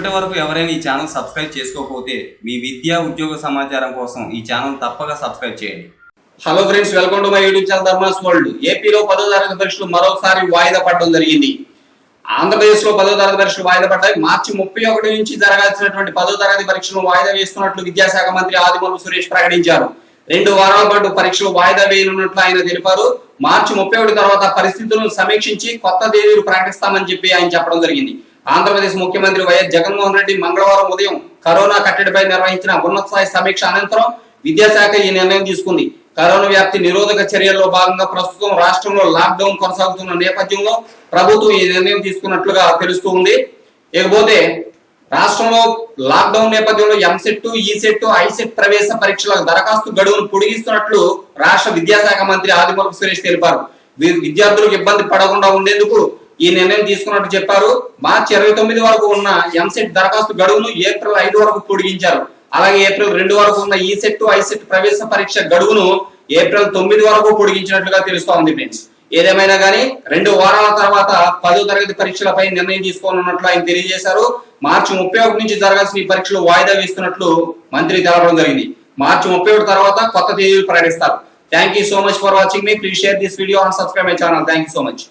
ఇప్పటి వరకు ఎవరైనా ఈ ఛానల్ సబ్స్క్రైబ్ చేసుకోకపోతే మీ విద్యా ఉద్యోగ సమాచారం కోసం ఈ ఛానల్ తప్పక సబ్స్క్రైబ్ చేయండి. Hello friends, welcome to my YouTube channel Dharmas world. ఏపీలో 10వ తరగతి పరీక్షలు మరోసారి వాయిదా పడడం జరిగింది. ఆంధ్రప్రదేశ్ లో 10వ తరగతి పరీక్షలు వాయిదా పడ్డాయి. మార్చి 31 నుంచి జరగాల్సినటువంటి 10వ తరగతి పరీక్షలను వాయిదా వేస్తున్నట్లు విద్యాశాఖ మంత్రి ఆదిమూలపు సురేష్ ప్రకటించారు. 2 వారాల పాటు పరీక్షలు వాయిదా వేయనున్నట్లు ఆయన తెలిపారు. మార్చి 31 తర్వాత పరిస్థితులను సమీక్షించి కొత్త తేదీలు ప్రకటిస్తామని చెప్పి ఆయన చెప్పడం జరిగింది. ఆంధ్రప్రదేశ్ ముఖ్యమంత్రి వైఎస్ జగన్మోహన్ రెడ్డి మంగళవారం ఉదయం కరోనా కట్టడిపై నిర్వహించిన ఉన్నత స్థాయి సమీక్ష అనంతరం విద్యాశాఖ ఈ నిర్ణయం తీసుకుంది. కరోనా వ్యాప్తి నిరోధక చర్యల్లో భాగంగా ప్రస్తుతం రాష్ట్రంలో లాక్డౌన్ కొనసాగుతున్న నేపథ్యంలో ప్రభుత్వం ఈ నిర్ణయం తీసుకున్నట్లుగా తెలుస్తూ ఉంది. ఇకపోతే రాష్ట్రంలో లాక్డౌన్ నేపథ్యంలో ఎంసెట్, ఈసెట్, ఐసెట్ ప్రవేశ పరీక్షల దరఖాస్తు గడువును పొడిగిస్తున్నట్లు రాష్ట్ర విద్యాశాఖ మంత్రి ఆదిమూలపు సురేష్ తెలిపారు. విద్యార్థులకు ఇబ్బంది పడకుండా ఉండేందుకు ఈ నిర్ణయం తీసుకున్నట్టు చెప్పారు. మార్చి 29 వరకు ఉన్న ఎంసెట్ దరఖాస్తు గడువును ఏప్రిల్ 5 వరకు పొడిగించారు. అలాగే ఏప్రిల్ 2 వరకు ఉన్న ఈసెట్, ఐసెట్ ప్రవేశ పరీక్ష గడువును ఏప్రిల్ 9 వరకు పొడిగించినట్లుగా తెలుస్తోంది. ఫ్రెండ్స్, ఏదేమైనా కానీ 2 వారాల తర్వాత 10వ తరగతి పరీక్షలపై నిర్ణయం తీసుకోనున్నట్లు ఆయన తెలియజేశారు. మార్చి 31 నుంచి జరగాల్సిన ఈ పరీక్షలు వాయిదా వేస్తున్నట్లు మంత్రి తెలపడం జరిగింది. మార్చి 31 తర్వాత కొత్త తేదీలు ప్రకటిస్తారు. Thank you so much for watching me. Please share this video and subscribe my channel. Thank you so much.